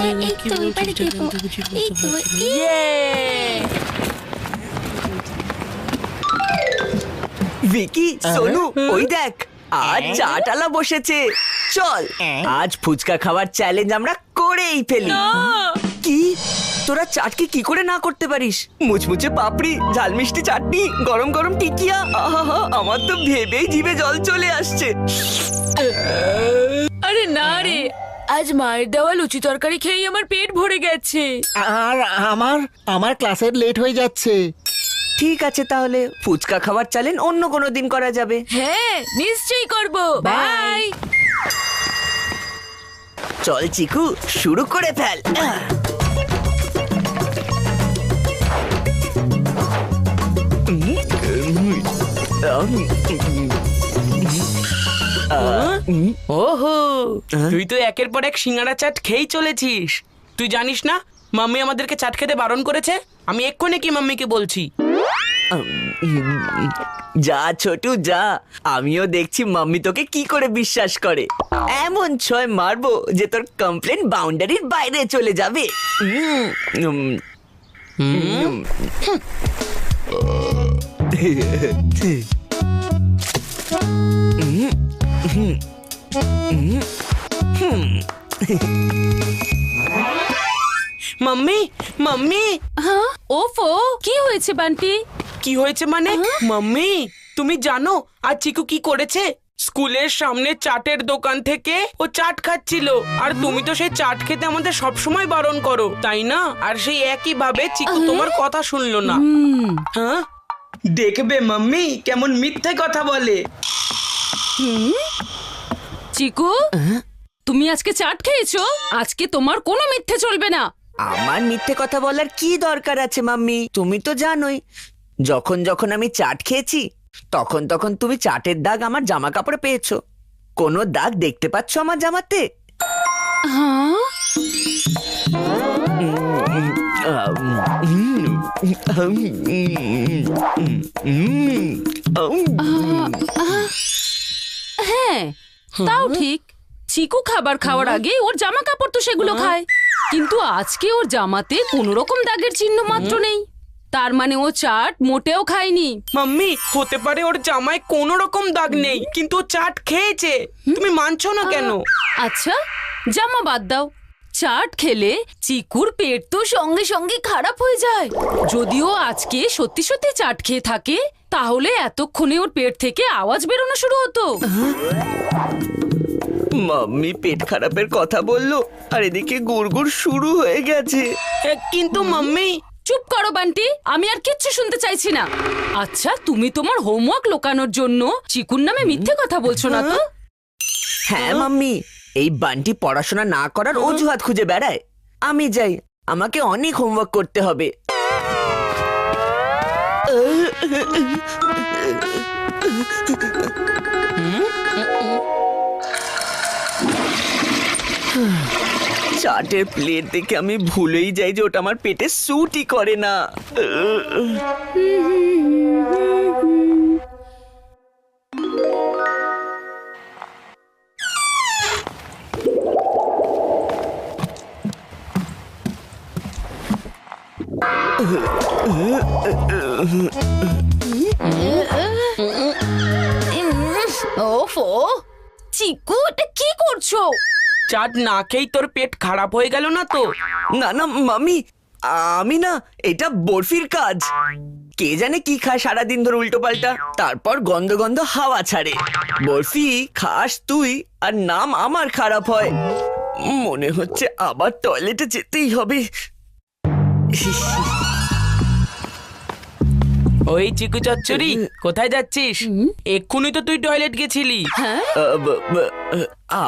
এই তো এবারে দেবো। এই তো ভিকি, সোনু, ওই দেখ আজ চাটালা বসেছে। চল আজ ফুচকা খাওয়ার চ্যালেঞ্জ আমরা করেই ফেলি। কি তোরা চাটকে কি করে না করতে পারিস? মুচমুচে পাপড়ি, ঝাল মিষ্টি চাটনি, গরম গরম টিকিয়া, আহা আমার তো ভেবেই জিভে জল চলে আসছে। আরে না রে, আজ মায়ের দেওয়া লুচি তরকারি খেয়েই আমার পেট ভরে গেছে। আর আমার ক্লাসের লেট হয়ে যাচ্ছে। ঠিক আছে, তাহলে ফুচকা খাওয়ার চ্যালেঞ্জ অন্য কোনো দিন করা যাবে। হ্যাঁ নিশ্চয়ই করব। বাই। চল চিকু, শুরু করে ফেল। ওহো, তুই তো একের পর এক সিঙ্গারা চাট খেয়েই চলেছিস। তুই জানিস না মাম্মি আমাদেরকে চাট খেতে বারণ করেছে? আমি এক্ষুনি কি মাম্মিকে বলছি। যা ছোটু যা, আমিও দেখছি মাম্মি তোকে কি করে বিশ্বাস করে। এমন ছয় মারবো যে তোর কমপ্লেন বাউন্ডারির বাইরে চলে যাবে। মাম্মি মাম্মি, হ্যাঁ ওফো, কি হয়েছে বান্টি? কি হয়েছে মানে? মাম্মি তুমি জানো আজ চিকু কি করেছে? স্কুলের সামনে চাটের দোকান থেকে ও চাট খাচ্ছিল, আর তুমি তো সেই চাট খেতে আমাদের সবসময় বারণ করো, তাই না? আর সেই একই ভাবে চিকু তোমার কথা শুনলো না। হ্যাঁ, দেখবে মাম্মি কেমন মিথ্যে কথা বলে। চিকু, তুমি আজকে চাট খেয়েছো? আজকে তোমার কোনো মিথ্যে চলবে না। আমার মিথ্যে কথা বলার কি দরকার আছে মাম্মি? তুমি তো জানোই যখন যখন আমি চাট খেয়েছি তখন তখন তুমি চাটের দাগ আমার জামা কাপড়ে পেয়েছো। কোনো দাগ দেখতে পাচ্ছ আমার জামাতে? হ্যাঁ, হ্যাঁ তাও ঠিক। চিকু খাবার খাওয়ার আগে ওর জামা কাপড় তো সেগুলো খায়, কিন্তু আজকে ওর জামাতে কোনো রকম দাগের চিহ্ন মাত্র নেই। তার মানে ও চাট মোটেও খায়নি। মাম্মি হতে পারে ওর জামায় কোনো রকম দাগ নেই, কিন্তু ও চাট খেয়েছে। তুমি মানছো না কেন? আচ্ছা জামা বাদ দাও, চাট খেলে চিকুর পেট তো সঙ্গে সঙ্গে খারাপ হয়ে যায়। যদিও আজকে সত্যি সত্যি চাট খেয়ে থাকে তাহলে এতক্ষণে ওর পেট থেকে আওয়াজ বেরোনো শুরু হতো। মাম্মি পেট খারাপের কথা বললো আর এদিকে গুড়গুড় শুরু হয়ে গেছে। কিন্তু মাম্মি। চুপ করো বান্টি, আমি আর কিচ্ছু শুনতে চাইছি না। আচ্ছা তুমি তোমার হোমওয়ার্ক লোকানোর জন্য চিকুর নামে মিথ্যে কথা বলছো না তো? হ্যাঁ মাম্মি, এই বান্টি পড়াশোনা না করার অজুহাত খুঁজে বেড়ায়। আমি যাই, আমাকে অনেক হোমওয়ার্ক করতে হবে। চাটের প্লেট দেখে আমি ভুলেই যাই যে ওটা আমার পেটে স্যুটই করে না। ওফো, চিকু এটা কি করছো? চাট না খেয়েই তোর পেট খারাপ হয়ে গেল না তো? না না মাম্মি, আমি না, এটা বরফির কাজ। কে জানে কি খায় সারাদিন ধরে উল্টো পাল্টা, তারপর গন্ধ গন্ধ হাওয়া ছাড়ে। বরফি খাস তুই আর নাম আমার খারাপ হয়। মনে হচ্ছে আবার টয়লেটে যেতেই হবে। ওই চিকু চচ্চড়ি, কোথায় যাচ্ছিস? এক্ষুনি তো তুই টয়লেট গেছিলি।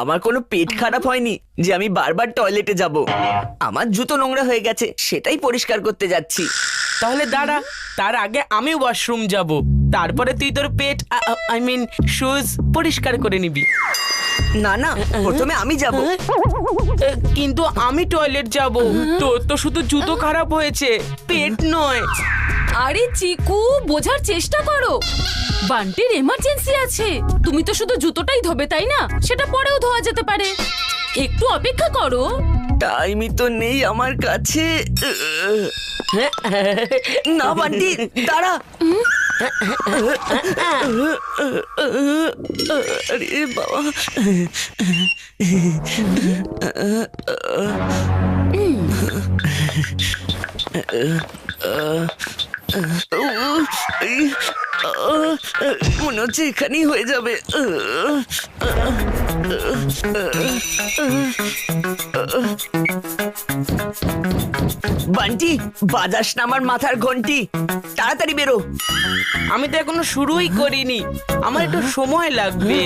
আমার কোনো পেট খারাপ হয়নি যে আমি বারবার টয়লেটে যাব। আমার জুতো নোংরা হয়ে গেছে, সেটাই পরিষ্কার করতে যাচ্ছি। তাহলে দাঁড়া, তার আগে আমি ওয়াশরুম যাব, তারপরে তুই তোর পেট আই মিন শুজ পরিষ্কার করে নিবি। না না, প্রথমে আমি যাব। কিন্তু আমি টয়লেট যাব। তোর তো শুধু জুতো খারাপ হয়েছে, পেট নয়। আরে চিকু, বোঝার চেষ্টা করো, বান্টির এমার্জেন্সি আছে। তুমি তো শুধু জুতোটাই ধোবে তাই না? সেটা পরেও ধোয়া যেতে পারে, একটু অপেক্ষা করো। টাইমই তো নেই আমার কাছে। না বান্টি, দাঁড়া। আরে বাবা, মনে হচ্ছে এখানেই হয়ে যাবে। বান্টি, বাজাস না আমার মাথার ঘন্টি, তাড়াতাড়ি বেরো। আমি তো এখনো শুরুই করিনি, আমার একটু সময় লাগবে।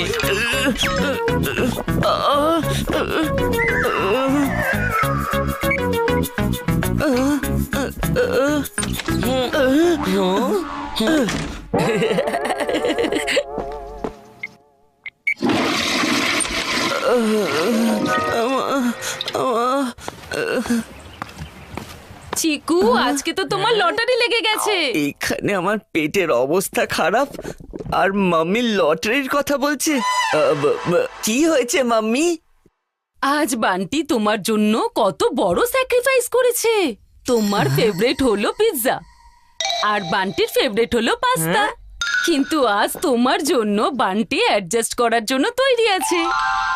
চিকু, আজকে তো তোমার লটারি লেগে গেছে। এখানে আমার পেটের অবস্থা খারাপ আর মাম্মি লটারির কথা বলছে। কি হয়েছে মাম্মি? আজ বান্টি তোমার জন্য কত বড় স্যাক্রিফাইস করেছে। তোমার ফেভারিট হলো পিৎজা আর বান্টির ফেভারিট হলো পাস্তা, কিন্তু আজ তোমার জন্য বান্টি অ্যাডজাস্ট করার জন্য তৈরি আছে।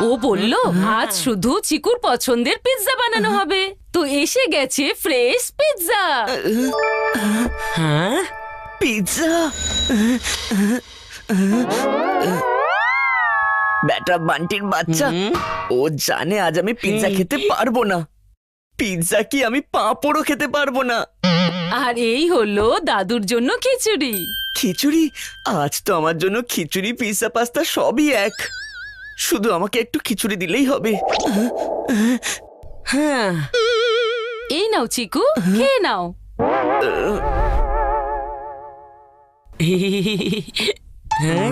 ও বলল আজ শুধু চিকুর পছন্দের পিৎজা বানানো হবে, তো এসে গেছে ফ্রেশ পিৎজা। হ্যাঁ, পিৎজা? বেটা বান্টির বাচ্চা, ও জানে আজ আমি পিৎজা খেতে পারবো না। পিৎজা কি আমি পাঁপড়ও খেতে পারবো না। আর এই হলো দাদুর জন্য খিচুড়ি। খিচুড়ি? আজ তো আমার জন্য খিচুড়ি, পিৎজা, পাস্তা সবই এক। শুধু আমাকে একটু খিচুড়ি দিলেই হবে। হ্যাঁ, এই নাও চিকু, খেয়ে নাও। হ্যাঁ,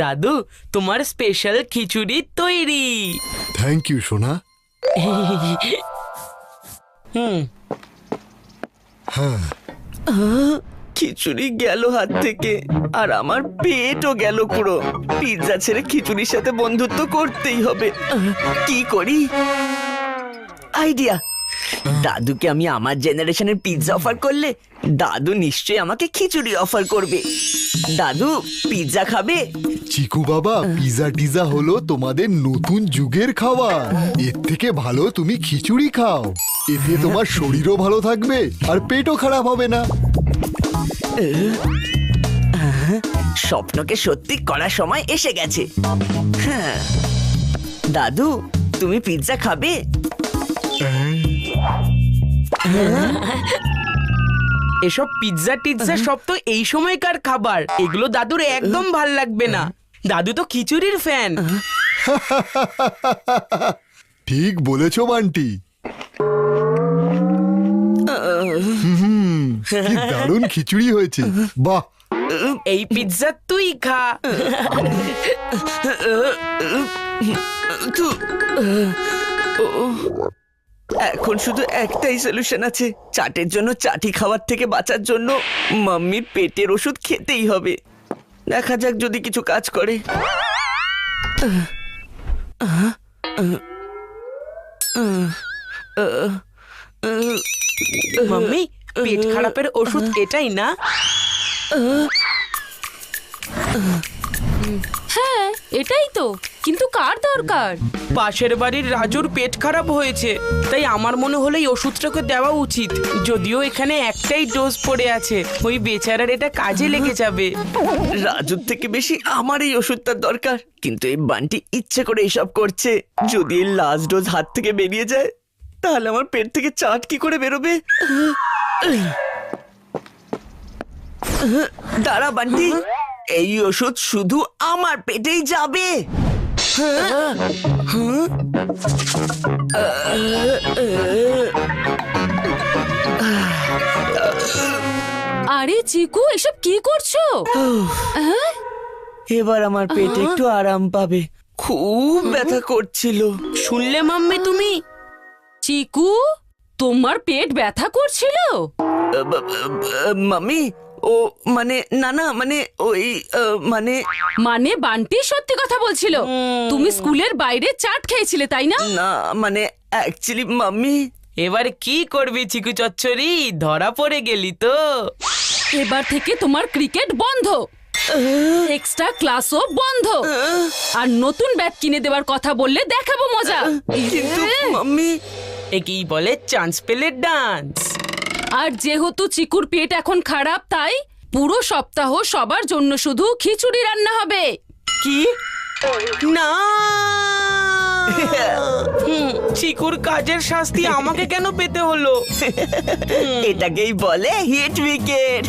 দাদু তোমার স্পেশাল খিচুড়ি তৈরি। থ্যাংক ইউ সোনা। হুম, হ্যাঁ, খিচুড়ি গেল হাত থেকে আর আমার পেটও গেল পুরো। পিৎজা ছেড়ে খিচুড়ির সাথে বন্ধুত্ব করতেই হবে। কি করি? আইডিয়া! দাদুকে আমি আমার জেনারেশনের পিৎজা অফার করলে দাদু নিশ্চয়ই আমাকে খিচুড়ি অফার করবে। দাদু, পিৎজা খাবে? চিকু বাবা, পিজা টিজা হলো তোমাদের নতুন যুগের খাবার। এর থেকে ভালো তুমি খিচুড়ি খাও। এতে তোমার শরীরও ভালো থাকবে আর পেটও খারাপ হবে না। স্বপ্নকে সত্যি করার সময় এসে গেছে। হ্যাঁ, দাদু তুমি পিৎজা খাবে? এসব পিৎজা টিৎজা সব তো এই সময়কার খাবার, এগুলো দাদুর একদম ভাল লাগবে না। দাদু তো খিচুড়ির ফ্যান। ঠিক বলেছো বান্টি। কি দারুণ খিচুড়ি হয়েছে, বাহ। এই পিৎজা তুই খা। এখন শুধু একটাই সলিউশন আছে, চাটের জন্য চাটি খাওয়ার থেকে বাঁচার জন্য মাম্মির পেটের ওষুধ খেতেই হবে। দেখা যাক যদি কিছু কাজ করে। মাম্মি, পেট খারাপের ওষুধ এটাই না? হ্যাঁ, এটাই তো, কিন্তু কার দরকার? পাশের বাড়ির রাজুর পেট খারাপ হয়েছে, তাই আমার মনে হলো এই ওষুধটাকে দেওয়া উচিত। যদিও এখানে একটাই ডোজ পড়ে আছে, ওই বেচারার এটা কাজে লেগে যাবে। রাজুর থেকে বেশি আমার এই ওষুধটার দরকার, কিন্তু এই বান্টি ইচ্ছে করে এইসব করছে। যদি এই লাস্ট ডোজ হাত থেকে বেরিয়ে যায় তাহলে আমার পেট থেকে চাট কি করে বেরোবে? দাঁড়া বান্টি, এই ওষুধ শুধু আমার পেটেই যাবে। আরে চিকু, এসব কি করছো? হ্যাঁ? এবার আমার পেট একটু আরাম পাবে। খুব ব্যথা করছিল। শুনলে মাম্মি তুমি? চিকু, তোমার পেট ব্যথা করছিল? মাম্মি, ও মানে না না মানে ওই মানে মানে বান্টি সত্যি কথা বলছিল তুমি স্কুলের বাইরে চাট খেয়েছিলে তাই না? না মানে অ্যাকচুয়ালি মাম্মি এবার কি করবি চিকু চচ্চড়ি, ধরা পড়ে গেলি তো। এবার থেকে তোমার ক্রিকেট বন্ধ, এক্সট্রা ক্লাসও বন্ধ, আর নতুন ব্যাট কিনে দেওয়ার কথা বললে দেখাবো মজা। কিন্তু মাম্মি একেই বলে চান্স পেলে ডান্স। আর যেহেতু চিকুর পেট এখন খারাপ, তাই পুরো সপ্তাহ সবার জন্য শুধু খিচুড়ি রান্না হবে। কি না, চিকুর কাজের শাস্তি আমাকে কেন পেতে হলো? এটাকেই বলে হিট উইকেট।